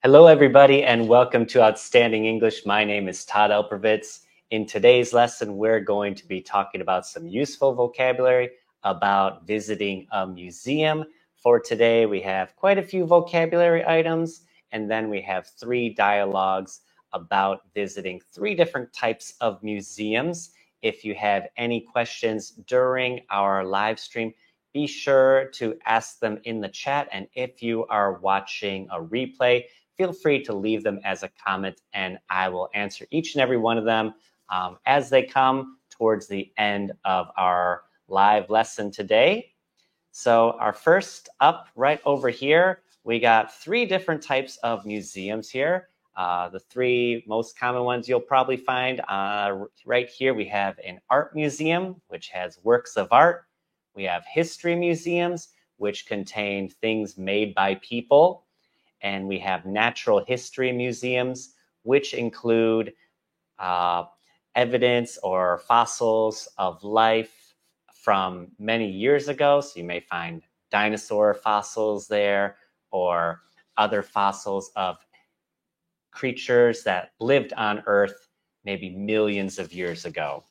Hello, everybody, and welcome to Outstanding English. My name is Todd Elpervitz. In today's lesson, we're going to be talking about some useful vocabulary about visiting a museum. For today, we have quite a few vocabulary items, and then we have 3 dialogues about visiting 3 different types of museums. If you have any questions during our live stream, be sure to ask them in the chat. And if you are watching a replay, feel free to leave them as a comment, and I will answer each and every one of them as they come towards the end of our live lesson today. So our first up right over here, we got 3 different types of museums here. The 3 most common ones you'll probably find right here. We have an art museum, which has works of art. We have history museums, which contain things made by people. And we have natural history museums, which include evidence or fossils of life from many years ago. So you may find dinosaur fossils there or other fossils of creatures that lived on Earth maybe millions of years ago.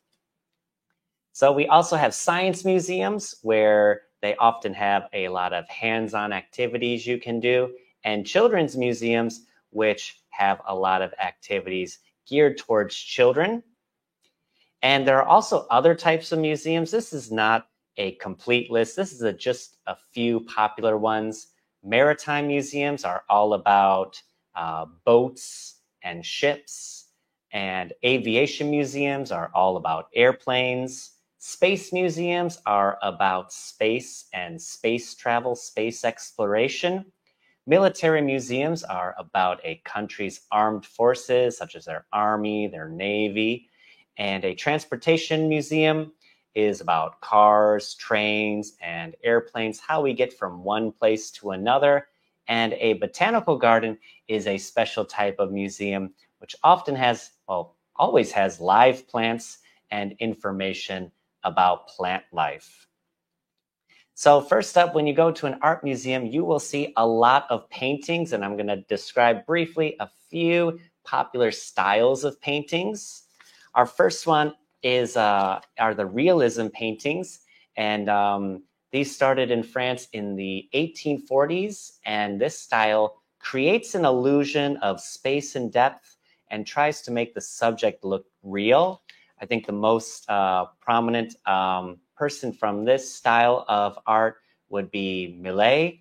So we also have science museums where they often have a lot of hands-on activities you can do, and children's museums, which have a lot of activities geared towards children. And there are also other types of museums. This is not a complete list. This is just a few popular ones. Maritime museums are all about boats and ships, and aviation museums are all about airplanes. Space museums are about space and space travel, space exploration. Military museums are about a country's armed forces, such as their army, their navy. And a transportation museum is about cars, trains, and airplanes, how we get from one place to another. And a botanical garden is a special type of museum, which often has, well, always has live plants and information about plant life. So first up, when you go to an art museum, you will see a lot of paintings, and I'm going to describe briefly a few popular styles of paintings. Our first one are the realism paintings, and these started in France in the 1840s, and this style creates an illusion of space and depth and tries to make the subject look real. I think the most prominent person from this style of art would be Millet.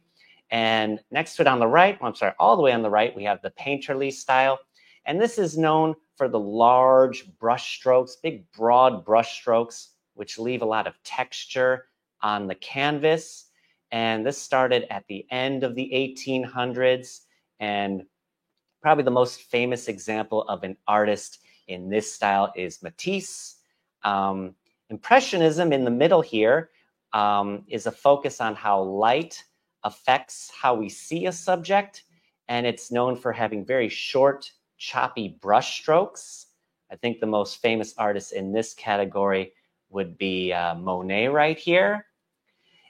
And next to it on the right, all the way on the right, we have the painterly style. And this is known for the large brush strokes, big broad brush strokes, which leave a lot of texture on the canvas. And this started at the end of the 1800s. And probably the most famous example of an artist in this style is Matisse. Impressionism in the middle here is a focus on how light affects how we see a subject, and it's known for having very short, choppy brush strokes. I think the most famous artist in this category would be Monet right here.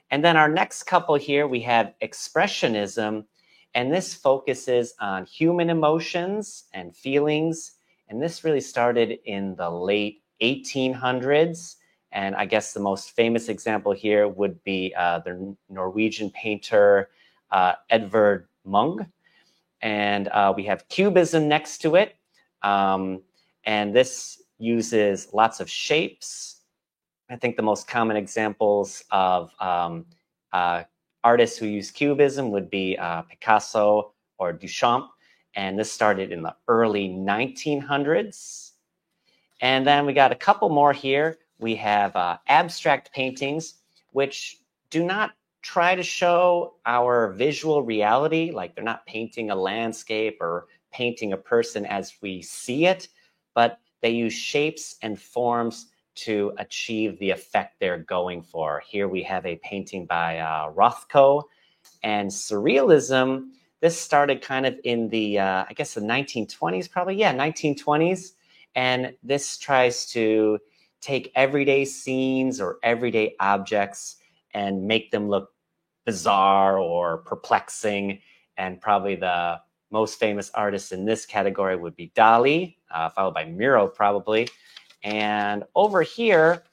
And then our next couple here, we have Expressionism, and this focuses on human emotions and feelings. And this really started in the late 1800s. And I guess the most famous example here would be the Norwegian painter Edvard Munch. And we have Cubism next to it. And this uses lots of shapes. I think the most common examples of artists who use Cubism would be Picasso or Duchamp. And this started in the early 1900s. And then we got a couple more here. We have abstract paintings, which do not try to show our visual reality, like they're not painting a landscape or painting a person as we see it, but they use shapes and forms to achieve the effect they're going for. Here we have a painting by Rothko. And Surrealism, this started kind of in the, I guess the 1920s probably, 1920s. And this tries to take everyday scenes or everyday objects and make them look bizarre or perplexing. And probably the most famous artists in this category would be Dali, followed by Miro probably. And over here,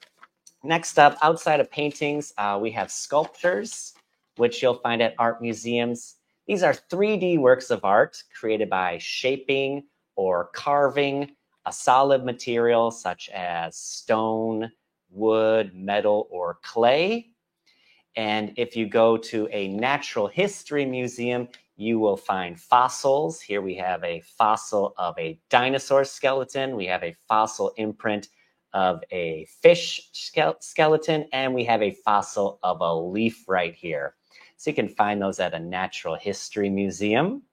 next up, outside of paintings, we have sculptures, which you'll find at art museums. These are 3D works of art created by shaping or carving a solid material such as stone, wood, metal, or clay. And if you go to a natural history museum, you will find fossils. Here we have a fossil of a dinosaur skeleton. We have a fossil imprint of a fish skeleton, and we have a fossil of a leaf right here. So you can find those at a natural history museum.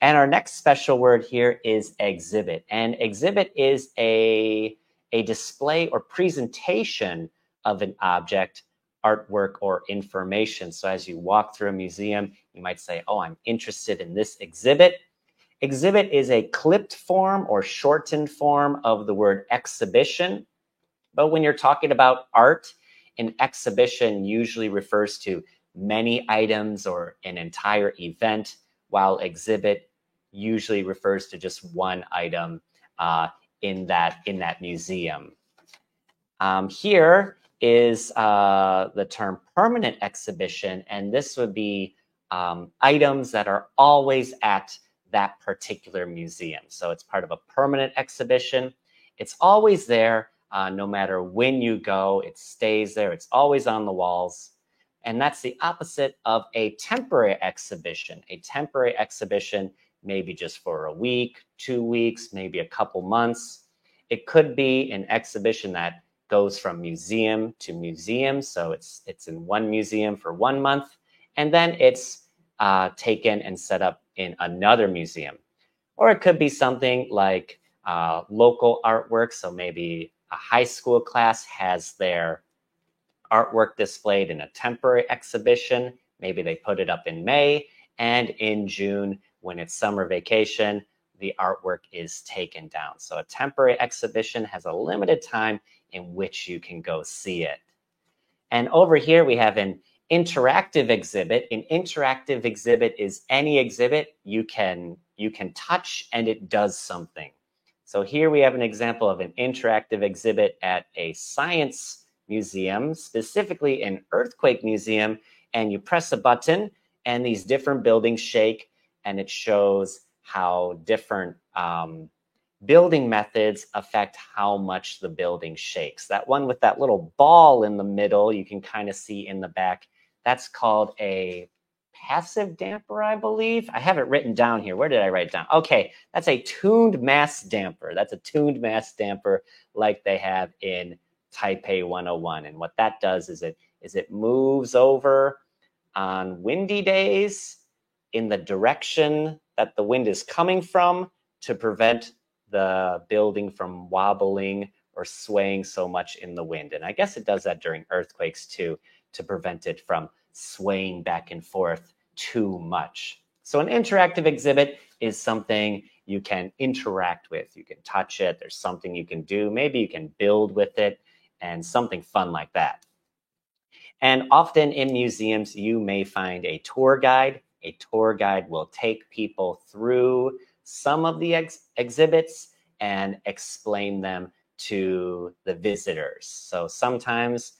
And our next special word here is exhibit. And exhibit is a display or presentation of an object, artwork, or information. So as you walk through a museum, you might say, oh, I'm interested in this exhibit. Exhibit is a clipped form or shortened form of the word exhibition. But when you're talking about art, an exhibition usually refers to many items or an entire event, while exhibit usually refers to just one item in that museum. Here is the term permanent exhibition, and this would be items that are always at that particular museum. So it's part of a permanent exhibition. It's always there, no matter when you go, it stays there. It's always on the walls. And that's the opposite of a temporary exhibition. A temporary exhibition may be just for a week, 2 weeks, maybe a couple months. It could be an exhibition that goes from museum to museum. So it's in one museum for 1 month, and then it's taken and set up in another museum. Or it could be something like local artwork. So maybe a high school class has their artwork displayed in a temporary exhibition. Maybe they put it up in May, and in June, when it's summer vacation, the artwork is taken down. So a temporary exhibition has a limited time in which you can go see it. And over here we have an interactive exhibit. An interactive exhibit is any exhibit you can touch and it does something. So here we have an example of an interactive exhibit at a science museum, specifically an earthquake museum, and you press a button and these different buildings shake, and it shows how different building methods affect how much the building shakes. That one with that little ball in the middle, you can kind of see in the back, that's called a passive damper, I believe. I have it written down here. Where did I write it down? Okay, that's a tuned mass damper. That's a tuned mass damper like they have in Taipei 101. And what that does is it moves over on windy days in the direction that the wind is coming from to prevent the building from wobbling or swaying so much in the wind. And I guess it does that during earthquakes too, to prevent it from swaying back and forth too much. So an interactive exhibit is something you can interact with. You can touch it. There's something you can do. Maybe you can build with it and something fun like that. And often in museums, you may find a tour guide. A tour guide will take people through some of the exhibits and explain them to the visitors. So sometimes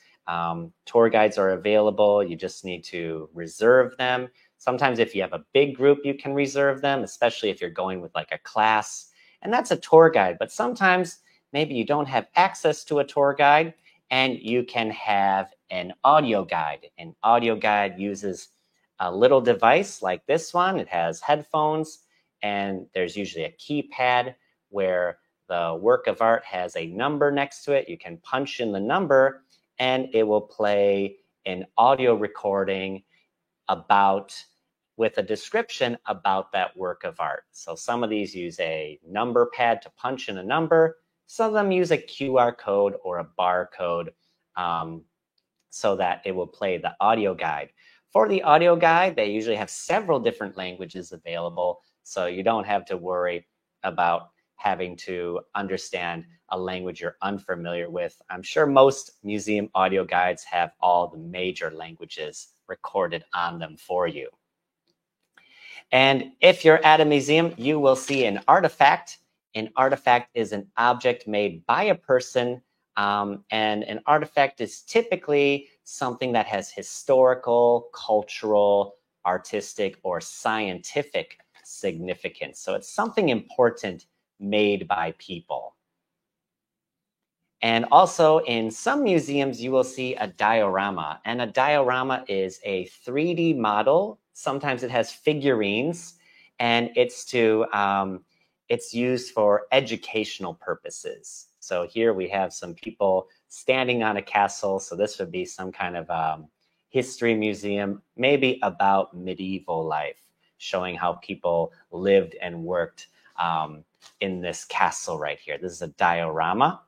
tour guides are available. You just need to reserve them. Sometimes if you have a big group, you can reserve them, especially if you're going with like a class. And that's a tour guide. But sometimes maybe you don't have access to a tour guide and you can have an audio guide. An audio guide uses a little device like this one. It has headphones, and there's usually a keypad where the work of art has a number next to it. You can punch in the number and it will play an audio recording with a description about that work of art. So some of these use a number pad to punch in a number. Some of them use a QR code or a barcode so that it will play the audio guide. For the audio guide, they usually have several different languages available, so you don't have to worry about having to understand a language you're unfamiliar with. I'm sure most museum audio guides have all the major languages recorded on them for you. And if you're at a museum, you will see an artifact. An artifact is an object made by a person, and an artifact is typically something that has historical, cultural, artistic, or scientific significance. So it's something important made by people. And also in some museums, you will see a diorama. And a diorama is a 3D model. Sometimes it has figurines, and it's used for educational purposes. So here we have some people standing on a castle. So this would be some kind of history museum, maybe about medieval life, showing how people lived and worked in this castle right here. This is a diorama.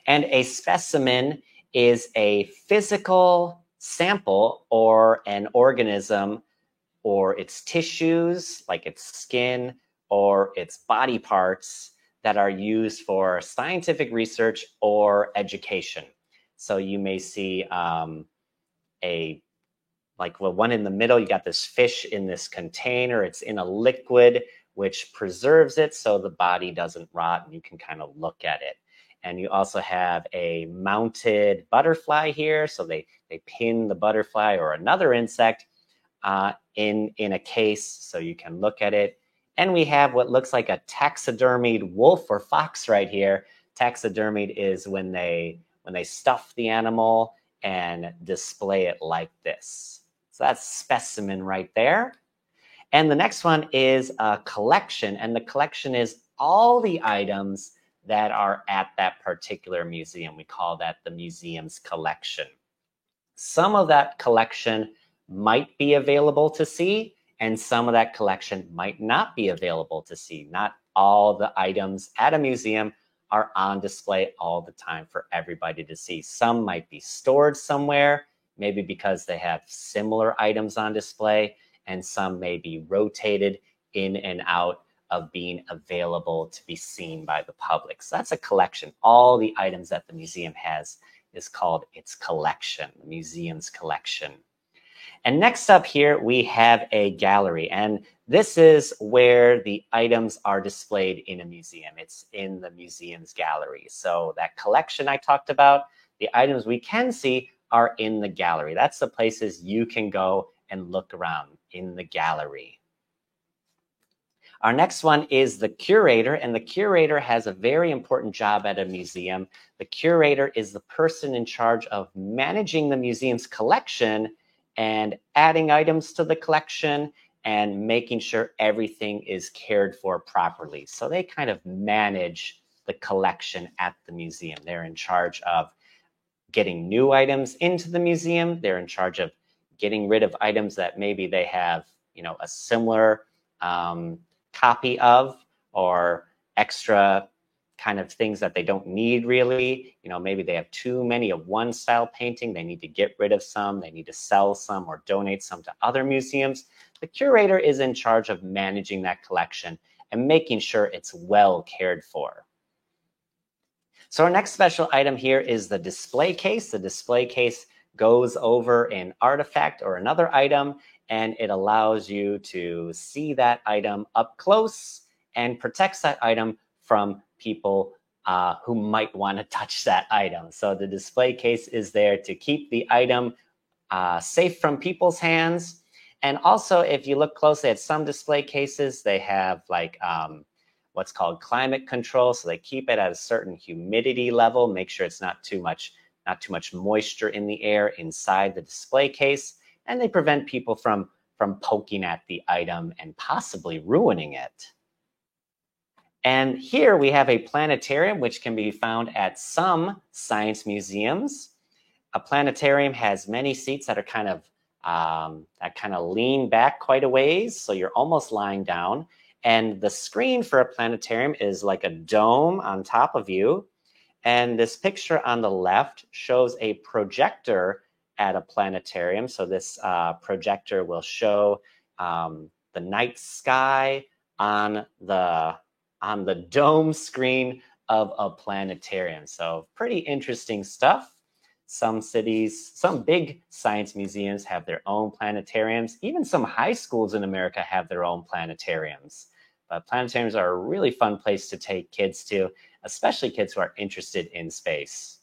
And a specimen is a physical sample or an organism or its tissues, like its skin or its body parts that are used for scientific research or education. So you may see like the one in the middle, you got this fish in this container. It's in a liquid, which preserves it so the body doesn't rot and you can kind of look at it. And you also have a mounted butterfly here. So they pin the butterfly or another insect in a case so you can look at it. And we have what looks like a taxidermied wolf or fox right here. Taxidermied is when they stuff the animal and display it like this. So that's specimen right there. And the next one is a collection. And the collection is all the items that are at that particular museum. We call that the museum's collection. Some of that collection might be available to see, and some of that collection might not be available to see. Not all the items at a museum are on display all the time for everybody to see. Some might be stored somewhere, maybe because they have similar items on display, and some may be rotated in and out of being available to be seen by the public. So that's a collection. All the items that the museum has is called its collection, the museum's collection. And next up here, we have a gallery. And this is where the items are displayed in a museum. It's in the museum's gallery. So that collection I talked about, the items we can see are in the gallery. That's the places you can go and look around in the gallery. Our next one is the curator, and the curator has a very important job at a museum. The curator is the person in charge of managing the museum's collection and adding items to the collection and making sure everything is cared for properly. So they kind of manage the collection at the museum. They're in charge of getting new items into the museum. They're in charge of getting rid of items that maybe they have, a similar copy of, or extra kind of things that they don't need really. Maybe they have too many of one style painting. They need to get rid of some. They need to sell some or donate some to other museums. The curator is in charge of managing that collection and making sure it's well cared for. So our next special item here is the display case. The display case goes over an artifact or another item, and it allows you to see that item up close and protects that item from people who might want to touch that item. So the display case is there to keep the item safe from people's hands. And also, if you look closely at some display cases, they have like what's called climate control. So they keep it at a certain humidity level, make sure it's not too much moisture in the air inside the display case. And they prevent people from poking at the item and possibly ruining it. And here we have a planetarium, which can be found at some science museums. A planetarium has many seats that are kind of lean back quite a ways, so you're almost lying down. And the screen for a planetarium is like a dome on top of you. And this picture on the left shows a projector at a planetarium. So this projector will show the night sky on the dome screen of a planetarium. So pretty interesting stuff. Some cities, some big science museums have their own planetariums. Even some high schools in America have their own planetariums. But planetariums are a really fun place to take kids to, especially kids who are interested in space.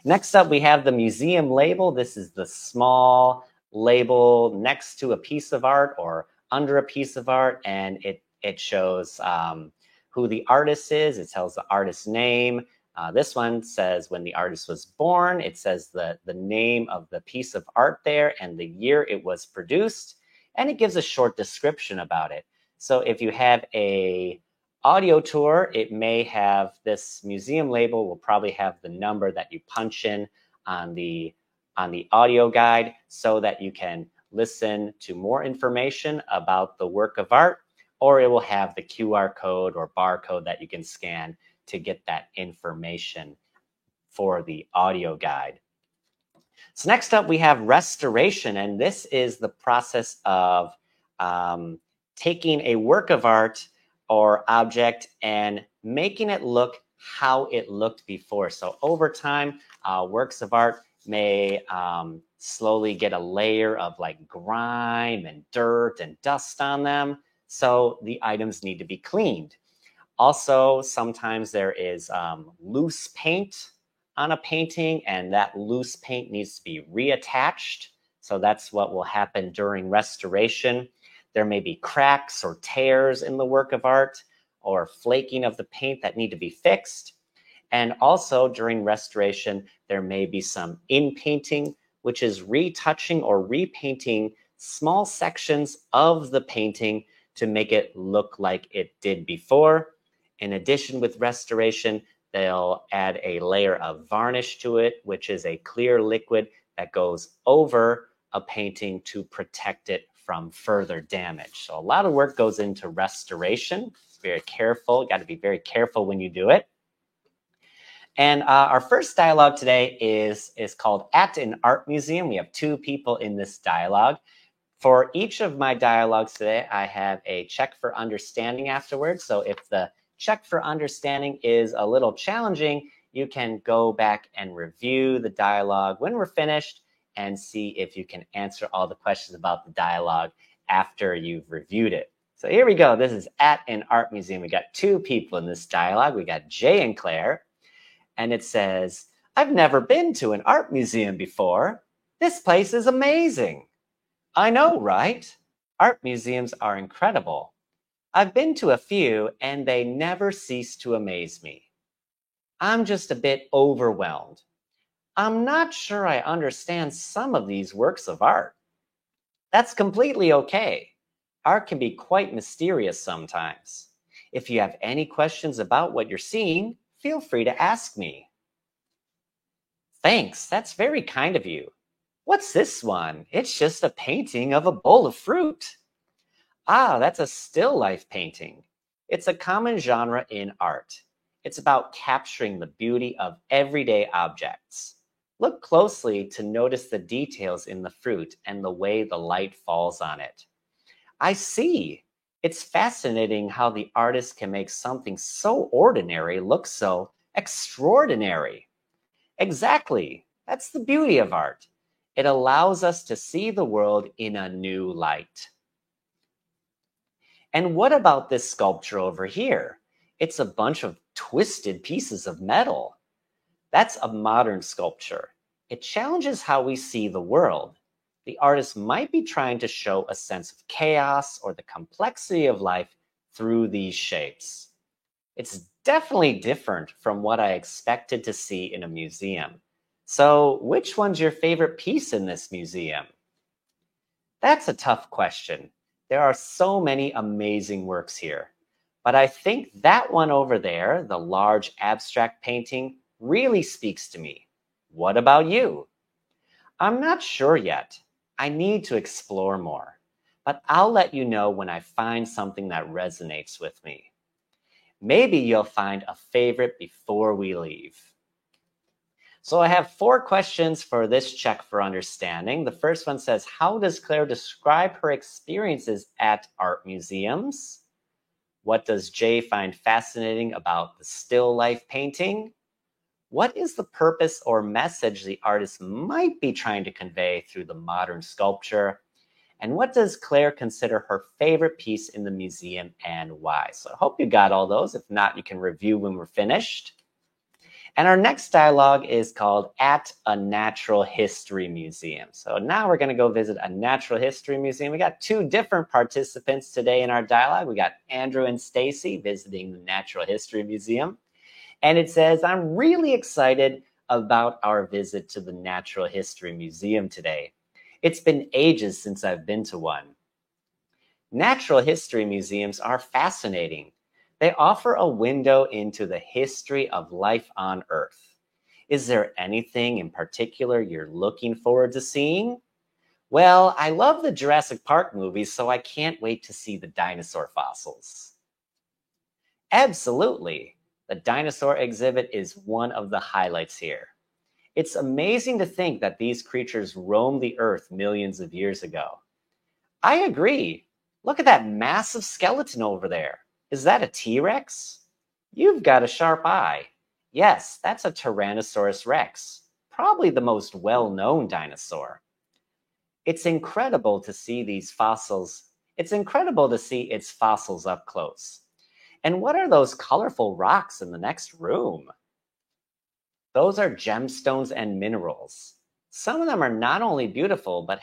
Next up, we have the museum label. This is the small label next to a piece of art or under a piece of art, and it shows who the artist is. It tells the artist's name. This one says when the artist was born. It says the name of the piece of art there and the year it was produced, and it gives a short description about it. So if you have a audio tour, it may have this museum label will probably have the number that you punch in on the audio guide so that you can listen to more information about the work of art, or it will have the QR code or barcode that you can scan to get that information for the audio guide. So next up, we have restoration, and this is the process of taking a work of art or object and making it look how it looked before. So over time, works of art may slowly get a layer of like grime and dirt and dust on them. So the items need to be cleaned. Also, sometimes there is loose paint on a painting, and that loose paint needs to be reattached. So that's what will happen during restoration. There may be cracks or tears in the work of art or flaking of the paint that need to be fixed. And also during restoration, there may be some in-painting, which is retouching or repainting small sections of the painting to make it look like it did before. In addition, with restoration, they'll add a layer of varnish to it, which is a clear liquid that goes over a painting to protect it from further damage. So a lot of work goes into restoration. It's very careful. Got to be very careful when you do it. And our first dialogue today is called At an Art Museum. We have two people in this dialogue. For each of my dialogues today, I have a check for understanding afterwards. So if the check for understanding is a little challenging, you can go back and review the dialogue when we're finished and see if you can answer all the questions about the dialogue after you've reviewed it. So here we go. This is At an Art Museum. We got two people in this dialogue. We got Jay and Claire. And it says, I've never been to an art museum before. This place is amazing. I know, right? Art museums are incredible. I've been to a few and they never cease to amaze me. I'm just a bit overwhelmed. I'm not sure I understand some of these works of art. That's completely okay. Art can be quite mysterious sometimes. If you have any questions about what you're seeing, feel free to ask me. Thanks, that's very kind of you. What's this one? It's just a painting of a bowl of fruit. Ah, that's a still life painting. It's a common genre in art. It's about capturing the beauty of everyday objects. Look closely to notice the details in the fruit and the way the light falls on it. I see. It's fascinating how the artist can make something so ordinary look so extraordinary. Exactly. That's the beauty of art. It allows us to see the world in a new light. And what about this sculpture over here? It's a bunch of twisted pieces of metal. That's a modern sculpture. It challenges how we see the world. The artist might be trying to show a sense of chaos or the complexity of life through these shapes. It's definitely different from what I expected to see in a museum. So, which one's your favorite piece in this museum? That's a tough question. There are so many amazing works here. But I think that one over there, the large abstract painting, really speaks to me. What about you? I'm not sure yet. I need to explore more. But I'll let you know when I find something that resonates with me. Maybe you'll find a favorite before we leave. So I have 4 questions for this check for understanding. The first one says, how does Claire describe her experiences at art museums? What does Jay find fascinating about the still life painting? What is the purpose or message the artist might be trying to convey through the modern sculpture? And what does Claire consider her favorite piece in the museum and why? So I hope you got all those. If not, you can review when we're finished. And our next dialogue is called At a Natural History Museum. So now we're going to go visit a natural history museum. We got two different participants today in our dialogue. We got Andrew and Stacy visiting the Natural History Museum. And it says, I'm really excited about our visit to the Natural History Museum today. It's been ages since I've been to one. Natural history museums are fascinating. They offer a window into the history of life on Earth. Is there anything in particular you're looking forward to seeing? Well, I love the Jurassic Park movies, so I can't wait to see the dinosaur fossils. Absolutely. The dinosaur exhibit is one of the highlights here. It's amazing to think that these creatures roamed the Earth millions of years ago. I agree. Look at that massive skeleton over there. Is that a T-Rex? You've got a sharp eye. Yes, that's a Tyrannosaurus Rex, probably the most well-known dinosaur. It's incredible to see these fossils. It's incredible to see its fossils up close. And what are those colorful rocks in the next room? Those are gemstones and minerals. Some of them are not only beautiful, but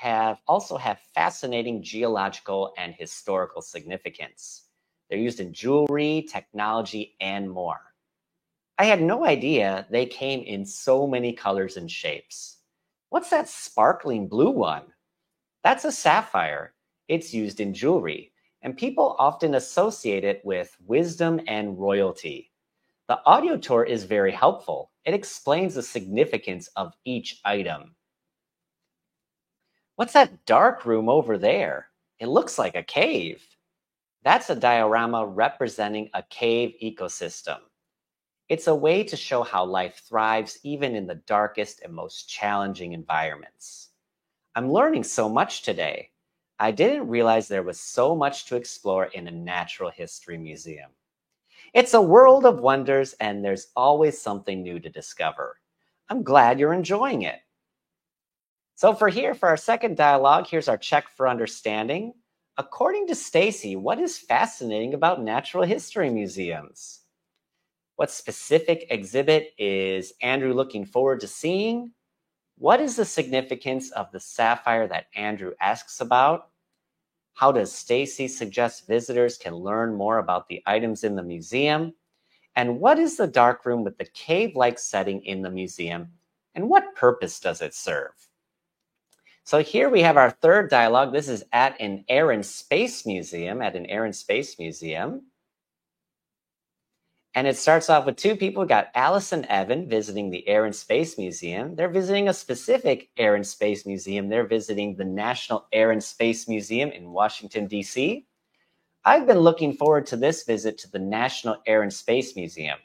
also have fascinating geological and historical significance. They're used in jewelry, technology, and more. I had no idea they came in so many colors and shapes. What's that sparkling blue one? That's a sapphire. It's used in jewelry, and people often associate it with wisdom and royalty. The audio tour is very helpful. It explains the significance of each item. What's that dark room over there? It looks like a cave. That's a diorama representing a cave ecosystem. It's a way to show how life thrives even in the darkest and most challenging environments. I'm learning so much today. I didn't realize there was so much to explore in a natural history museum. It's a world of wonders, and there's always something new to discover. I'm glad you're enjoying it. So for our second dialogue, here's our check for understanding. According to Stacy, what is fascinating about natural history museums? What specific exhibit is Andrew looking forward to seeing? What is the significance of the sapphire that Andrew asks about? How does Stacy suggest visitors can learn more about the items in the museum? And what is the dark room with the cave-like setting in the museum? And what purpose does it serve? So here we have our third dialogue. This is at an Air and Space Museum, And it starts off with two people. We've got Alice and Evan visiting the Air and Space Museum. They're visiting a specific Air and Space Museum. They're visiting the National Air and Space Museum in Washington, D.C. I've been looking forward to this visit to the National Air and Space Museum.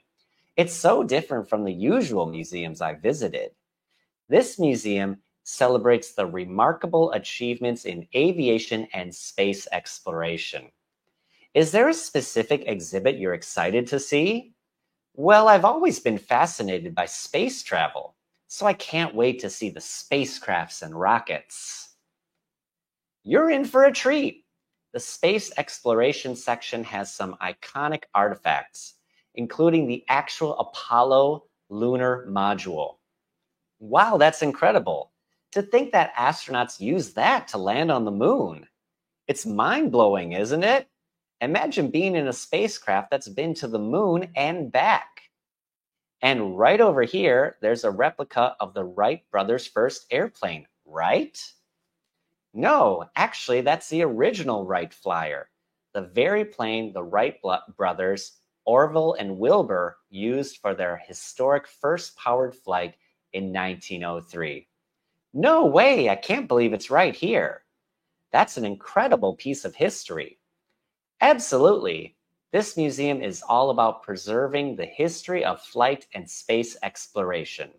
It's so different from the usual museums I've visited. This museum celebrates the remarkable achievements in aviation and space exploration. Is there a specific exhibit you're excited to see? Well, I've always been fascinated by space travel, so I can't wait to see the spacecrafts and rockets. You're in for a treat. The space exploration section has some iconic artifacts, including the actual Apollo lunar module. Wow, that's incredible. To think that astronauts used that to land on the moon. It's mind-blowing, isn't it? Imagine being in a spacecraft that's been to the moon and back. And right over here, there's a replica of the Wright brothers' first airplane, right? No, actually, that's the original Wright Flyer, the very plane the Wright brothers, Orville and Wilbur, used for their historic first powered flight in 1903. No way, I can't believe it's right here. That's an incredible piece of history. Absolutely. This museum is all about preserving the history of flight and space exploration.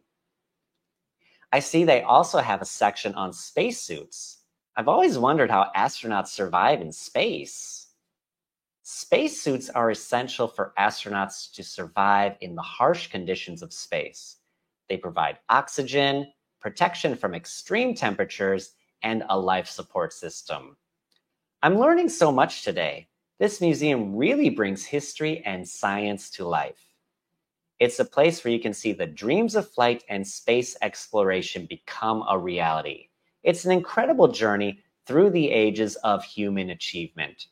I see they also have a section on spacesuits. I've always wondered how astronauts survive in space. Spacesuits are essential for astronauts to survive in the harsh conditions of space. They provide oxygen, protection from extreme temperatures, and a life support system. I'm learning so much today. This museum really brings history and science to life. It's a place where you can see the dreams of flight and space exploration become a reality. It's an incredible journey through the ages of human achievement.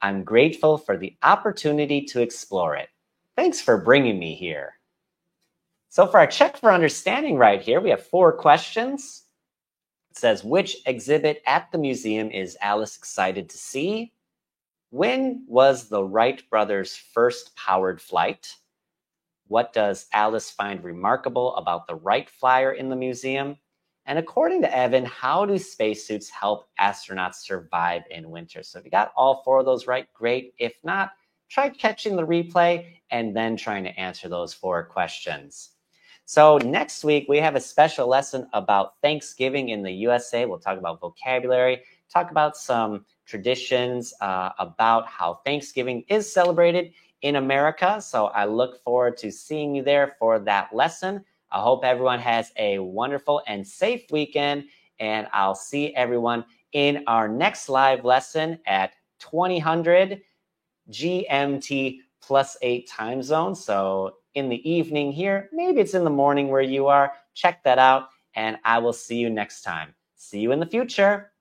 I'm grateful for the opportunity to explore it. Thanks for bringing me here. So for our check for understanding right here, we have 4 questions. It says, which exhibit at the museum is Alice excited to see? When was the Wright brothers' first powered flight? What does Alice find remarkable about the Wright Flyer in the museum? And according to Evan, how do spacesuits help astronauts survive in winter? So if you got all 4 of those right, great. If not, try catching the replay and then trying to answer those 4 questions. So next week, we have a special lesson about Thanksgiving in the USA. We'll talk about vocabulary, talk about some traditions about how Thanksgiving is celebrated in America. So I look forward to seeing you there for that lesson. I hope everyone has a wonderful and safe weekend, and I'll see everyone in our next live lesson at 2000 GMT +8 time zone. So in the evening here, maybe it's in the morning where you are. Check that out, and I will see you next time. See you in the future.